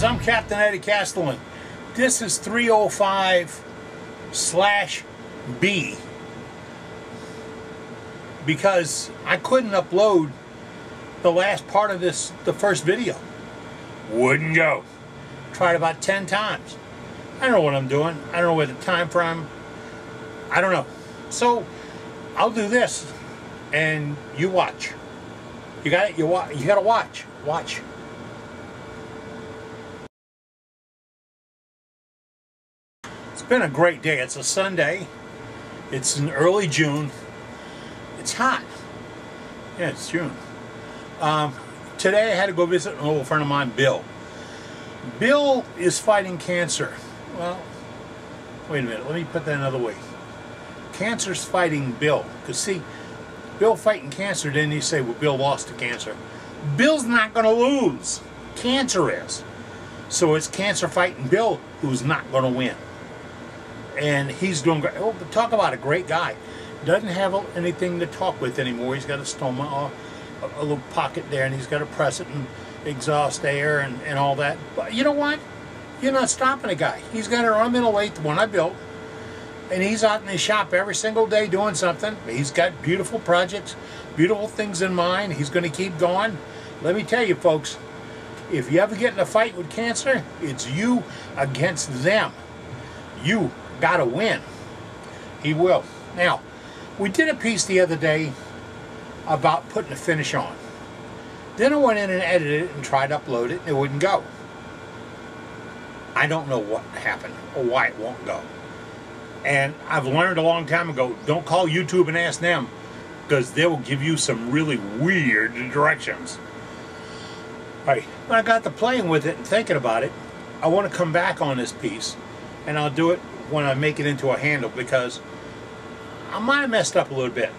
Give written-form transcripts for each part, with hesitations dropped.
I'm Captain Eddie Castellan. This is 305/B because I couldn't upload the last part of this, the first video. Wouldn't go. Tried about 10 times. I don't know what I'm doing. I don't know where the time from. I don't know. So I'll do this and you watch. You got it? You gotta watch. Watch. It's been a great day. It's a Sunday. It's in early June. It's hot. Yeah, it's June. Today I had to go visit an old friend of mine, Bill. Bill is fighting cancer. Well, wait a minute. Let me put that another way. Cancer's fighting Bill. Because see, Bill fighting cancer, then you say, well, Bill lost to cancer. Bill's not going to lose. Cancer is. So it's cancer fighting Bill who's not going to win. And he's doing great. Oh, but talk about a great guy. Doesn't have anything to talk with anymore. He's got a stoma, a little pocket there, and he's got to press it and exhaust air and all that. But you know what? You're not stopping a guy. He's got a Run-Middle Lathe, the one I built, and he's out in his shop every single day doing something. He's got beautiful projects, beautiful things in mind. He's going to keep going. Let me tell you, folks, if you ever get in a fight with cancer, it's you against them. You got to win. He will. Now, we did a piece the other day about putting a finish on. Then I went in and edited it and tried to upload it, and it wouldn't go. I don't know what happened or why it won't go. And I've learned a long time ago, don't call YouTube and ask them, because they will give you some really weird directions. All right, when I got to playing with it and thinking about it, I want to come back on this piece, and I'll do it when I make it into a handle, because I might have messed up a little bit.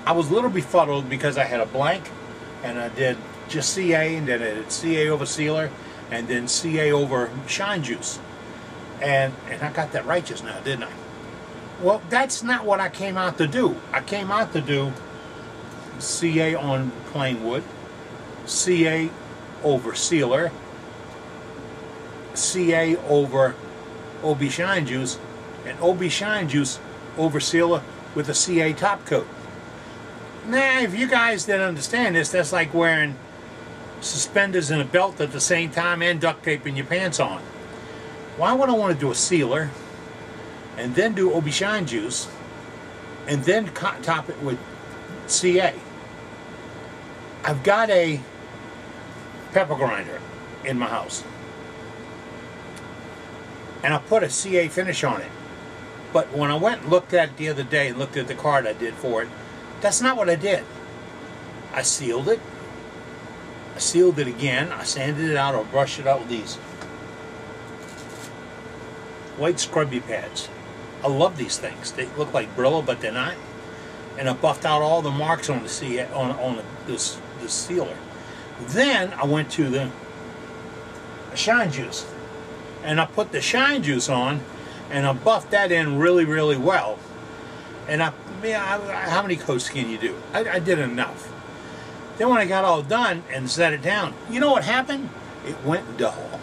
I was a little befuddled because I had a blank, and I did just CA, and then I did CA over sealer, and then CA over shine juice. And I got that right just now, didn't I? Well, that's not what I came out to do. I came out to do CA on plain wood, CA over sealer, CA over OB shine juice, and OB shine juice over sealer with a CA top coat. Now, if you guys didn't understand this, that's like wearing suspenders and a belt at the same time and duct taping your pants on. Why would I want to do a sealer and then do OB shine juice and then top it with CA? I've got a pepper grinder in my house, and I put a CA finish on it. But when I went and looked at it the other day and looked at the card I did for it, that's not what I did. I sealed it. I sealed it again. I sanded it out or brushed it out with these white scrubby pads. I love these things. They look like Brillo, but they're not. And I buffed out all the marks on the this sealer. Then I went to the shine juice, and I put the shine juice on, and I buffed that in really, really well. And how many coats can you do? I did enough. Then when I got all done and set it down, you know what happened? It went dull.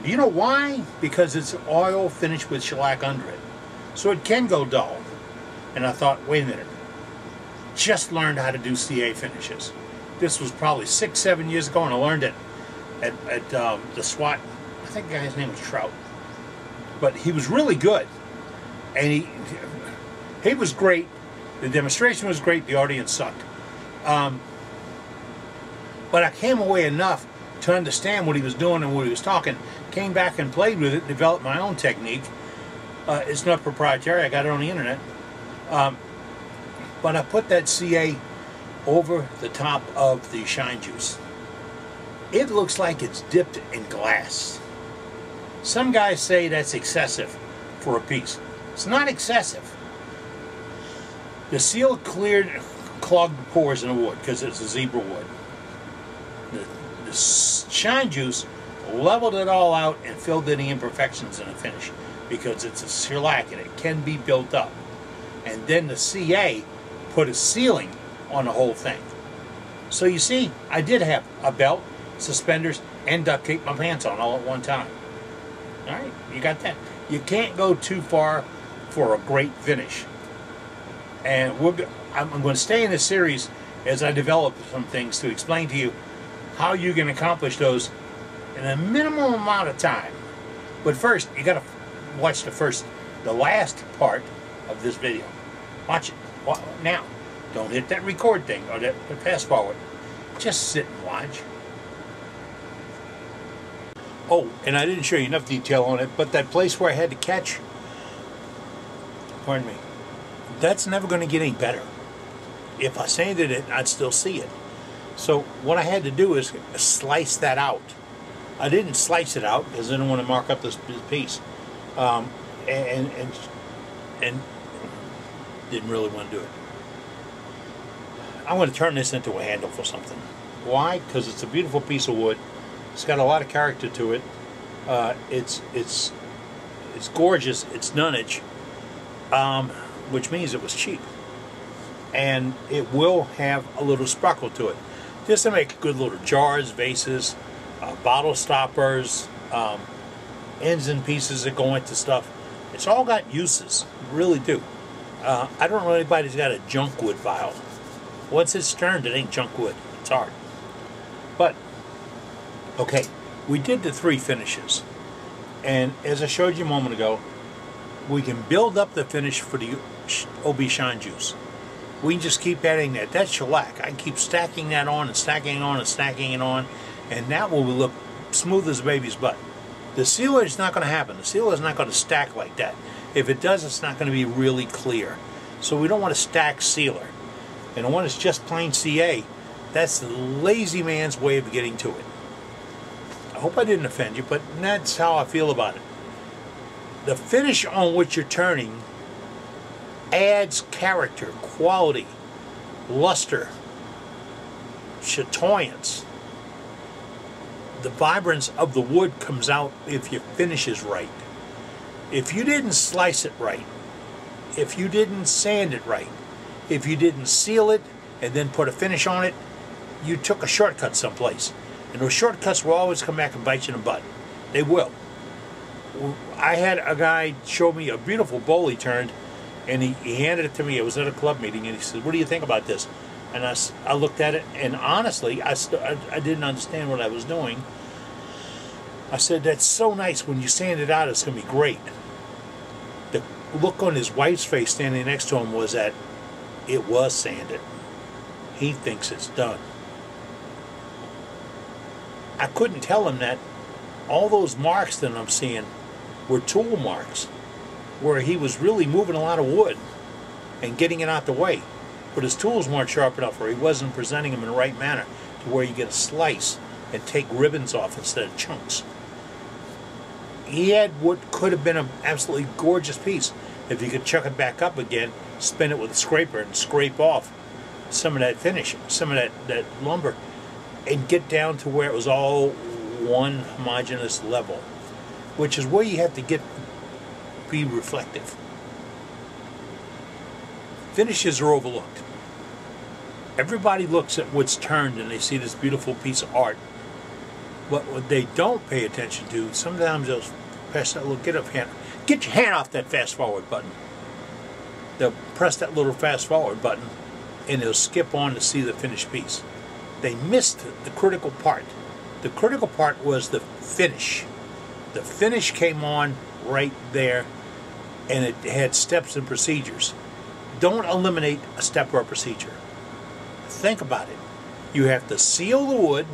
You know why? Because it's oil finished with shellac under it. So it can go dull. And I thought, wait a minute. Just learned how to do CA finishes. This was probably 6-7 years ago, and I learned it at the SWAT. I think the guy's name was Trout. But he was really good. And he was great. The demonstration was great. The audience sucked. But I came away enough to understand what he was doing and what he was talking. Came back and played with it, developed my own technique. It's not proprietary. I got it on the internet. But I put that CA over the top of the shine juice. It looks like it's dipped in glass. Some guys say that's excessive for a piece. It's not excessive. The seal clogged the pores in the wood because it's a zebra wood. The shine juice leveled it all out and filled in the imperfections in the finish because it's a shellac and it can be built up. And then the CA put a sealing on the whole thing. So you see, I did have a belt suspenders, and duct tape my pants on all at one time. Alright, you got that. You can't go too far for a great finish. And I'm going to stay in this series as I develop some things to explain to you how you can accomplish those in a minimum amount of time. But first, you got to watch the last part of this video. Watch it now. Don't hit that record thing or that fast forward. Just sit and watch. Oh, and I didn't show you enough detail on it, but that place where I had to catch, pardon me, that's never going to get any better. If I sanded it, I'd still see it. So what I had to do is slice that out. I didn't slice it out because I didn't want to mark up this piece, and didn't really want to do it. I want to turn this into a handle for something. Why? Because it's a beautiful piece of wood. It's got a lot of character to it. It's gorgeous. It's nonage, which means it was cheap, and it will have a little sparkle to it. Just to make good little jars, vases, bottle stoppers, ends and pieces that go into stuff. It's all got uses, really do. I don't know anybody's got a junk wood vial. Once it's turned, it ain't junk wood. It's art. But, okay, we did the 3 finishes. And as I showed you a moment ago, we can build up the finish for the OB Shine Juice. We can just keep adding that. That's shellac. I can keep stacking that on and stacking it on and stacking it on, and that will look smooth as a baby's butt. The sealer is not going to happen. The sealer is not going to stack like that. If it does, it's not going to be really clear. So we don't want to stack sealer. And the one that's just plain CA, that's the lazy man's way of getting to it. I hope I didn't offend you, but that's how I feel about it. The finish on which you're turning adds character, quality, luster, chatoyance. The vibrance of the wood comes out if your finish is right. If you didn't slice it right, if you didn't sand it right, if you didn't seal it and then put a finish on it, you took a shortcut someplace. And those shortcuts will always come back and bite you in the butt. They will. I had a guy show me a beautiful bowl he turned, and he handed it to me. It was at a club meeting, and he said, "What do you think about this?" And I looked at it, and honestly, I didn't understand what I was doing. I said, "That's so nice. When you sand it out, it's going to be great." The look on his wife's face standing next to him was that it was sanded. He thinks it's done. I couldn't tell him that all those marks that I'm seeing were tool marks, where he was really moving a lot of wood and getting it out the way. But his tools weren't sharp enough, or he wasn't presenting them in the right manner to where you get a slice and take ribbons off instead of chunks. He had what could have been an absolutely gorgeous piece if you could chuck it back up again, spin it with a scraper and scrape off some of that finish, some of that lumber, and get down to where it was all one homogeneous level, which is where you have to be reflective. Finishes are overlooked. Everybody looks at what's turned and they see this beautiful piece of art. But what they don't pay attention to, sometimes they'll press that little get your hand off that fast forward button. They'll press that little fast forward button and they'll skip on to see the finished piece. They missed the critical part. The critical part was the finish. The finish came on right there, and it had steps and procedures. Don't eliminate a step or a procedure. Think about it. You have to seal the wood,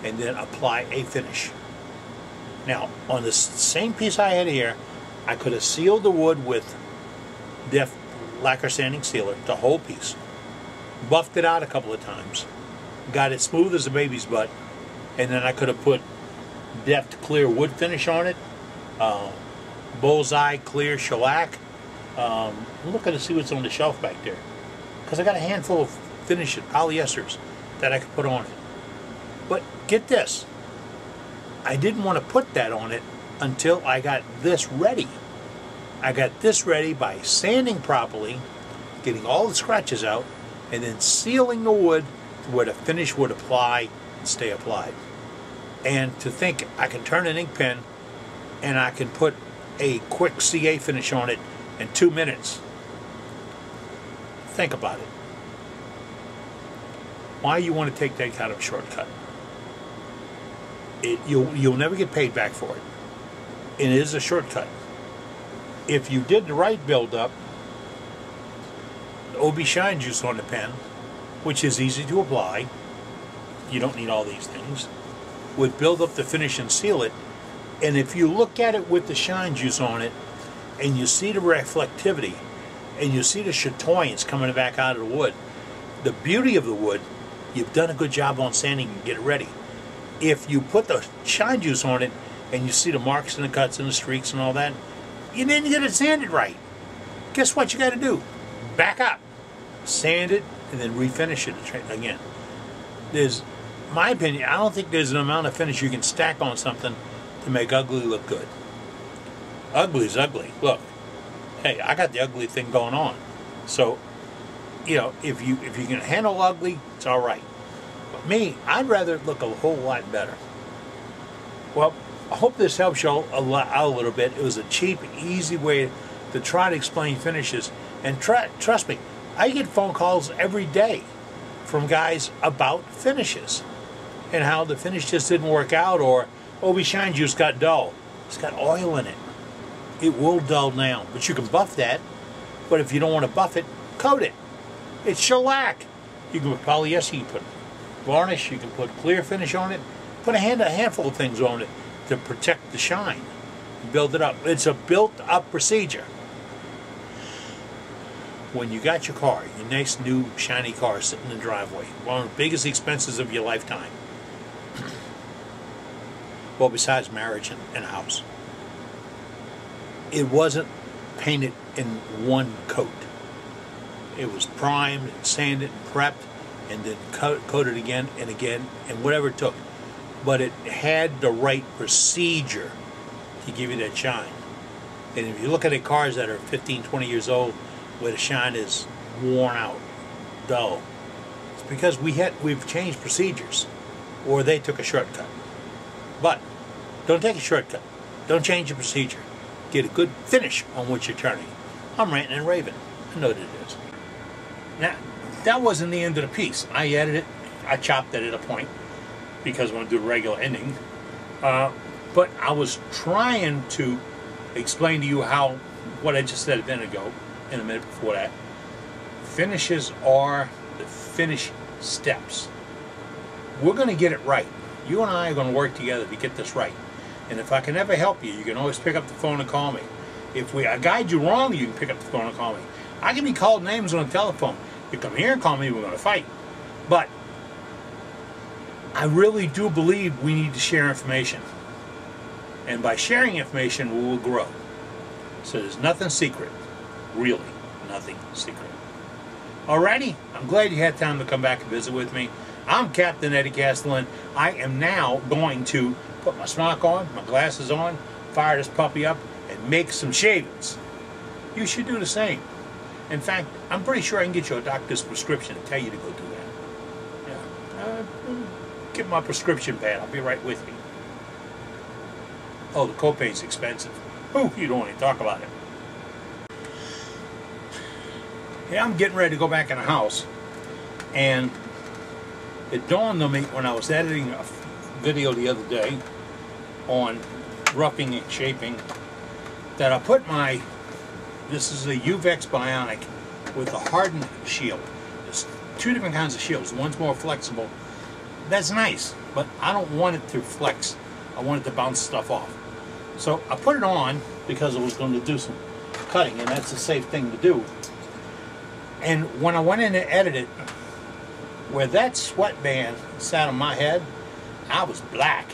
and then apply a finish. Now, on this same piece I had here, I could have sealed the wood with deft lacquer sanding sealer, the whole piece, buffed it out a couple of times, got it smooth as a baby's butt, and then I could have put deft clear wood finish on it, bullseye clear shellac. I'm looking to see what's on the shelf back there, because I got a handful of finished polyesters that I could put on it. But get this, I didn't want to put that on it until I got this ready. I got this ready by sanding properly, getting all the scratches out, and then sealing the wood where the finish would apply and stay applied. And to think I can turn an ink pen and I can put a quick CA finish on it in 2 minutes. Think about it. Why you want to take that kind of shortcut? You'll never get paid back for it. It is a shortcut. If you did the right build-up, the OB Shine Juice on the pen, which is easy to apply, you don't need all these things, would build up the finish and seal it. And if you look at it with the Shine Juice on it, and you see the reflectivity, and you see the chatoyance coming back out of the wood, the beauty of the wood, you've done a good job on sanding and get it ready. If you put the Shine Juice on it, and you see the marks and the cuts and the streaks and all that, you didn't get it sanded right. Guess what you got to do? Back up, sand it, and then refinish it again. There's, my opinion, I don't think there's an amount of finish you can stack on something to make ugly look good. Ugly is ugly. Look, hey, I got the ugly thing going on. So, you know, if you can handle ugly, it's all right. But me, I'd rather it look a whole lot better. Well, I hope this helps you out a little bit. It was a cheap, easy way to try to explain finishes. And trust me, I get phone calls every day from guys about finishes and how the finish just didn't work out, or OB Shine Juice got dull. It's got oil in it. It will dull down, but you can buff that. But if you don't want to buff it, coat it. It's shellac. You can put polyester, you can put varnish, you can put clear finish on it. Put a handful of things on it to protect the shine. Build it up. It's a built-up procedure. When you got your car, your nice new shiny car sitting in the driveway, one of the biggest expenses of your lifetime. Well, besides marriage and a house. It wasn't painted in one coat. It was primed and sanded and prepped and then coated again and again and whatever it took. But it had the right procedure to give you that shine. And if you look at the cars that are 15, 20 years old, where the shine is worn out, dull, it's because we've changed procedures, or they took a shortcut. But don't take a shortcut. Don't change your procedure. Get a good finish on what you're turning. I'm ranting and raving. I know that it is. Now, that wasn't the end of the piece. I edited it. I chopped it at a point, because I want to do a regular ending. But I was trying to explain to you how, what I just said a minute ago, and a minute before that, finishes are the finish steps. We're going to get it right. You and I are going to work together to get this right. And if I can ever help you, you can always pick up the phone and call me. If I guide you wrong, you can pick up the phone and call me. I can be called names on the telephone. You come here and call me, we're going to fight. But I really do believe we need to share information. And by sharing information, we will grow. So there's nothing secret. Really, nothing secret. Alrighty, I'm glad you had time to come back and visit with me. I'm Captain Eddie Castellan. I am now going to put my smock on, my glasses on, fire this puppy up, and make some shavings. You should do the same. In fact, I'm pretty sure I can get you a doctor's prescription and tell you to go do that. Yeah. Get my prescription pad. I'll be right with you. Oh, the copay's expensive. Oh, you don't want to talk about it. Yeah, I'm getting ready to go back in the house, and it dawned on me when I was editing a video the other day on roughing and shaping that I put my, this is a Uvex Bionic with a hardened shield. There's two different kinds of shields. One's more flexible. That's nice, but I don't want it to flex. I want it to bounce stuff off. So I put it on because I was going to do some cutting, and that's a safe thing to do. And when I went in and edited, where that sweatband sat on my head, I was black.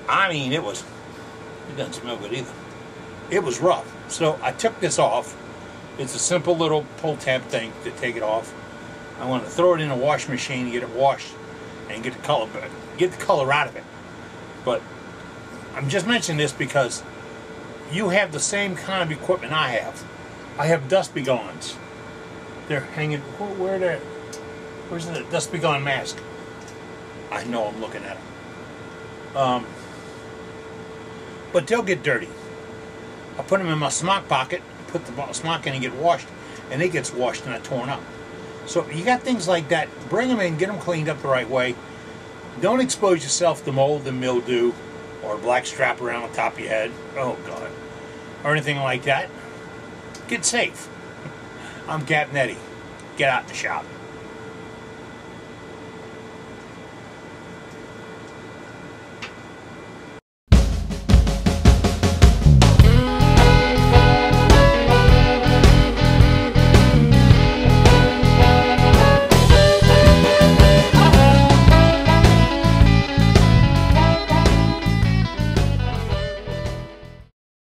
I mean, it doesn't smell good either. It was rough. So I took this off. It's a simple little pull tab thing to take it off. I want to throw it in a washing machine and get it washed and get the color out of it. But I'm just mentioning this because you have the same kind of equipment I have. I have dust begons. They're hanging, where are they? Where's the Dust Be Gone mask? I know I'm looking at them. But they'll get dirty. I put them in my smock pocket, put the smock in and get washed, and it gets washed and not torn up. So you got things like that, bring them in, get them cleaned up the right way. Don't expose yourself to mold and mildew or a black strap around the top of your head. Oh, God. Or anything like that. Get safe. I'm Captain Eddie. Get out in the shop.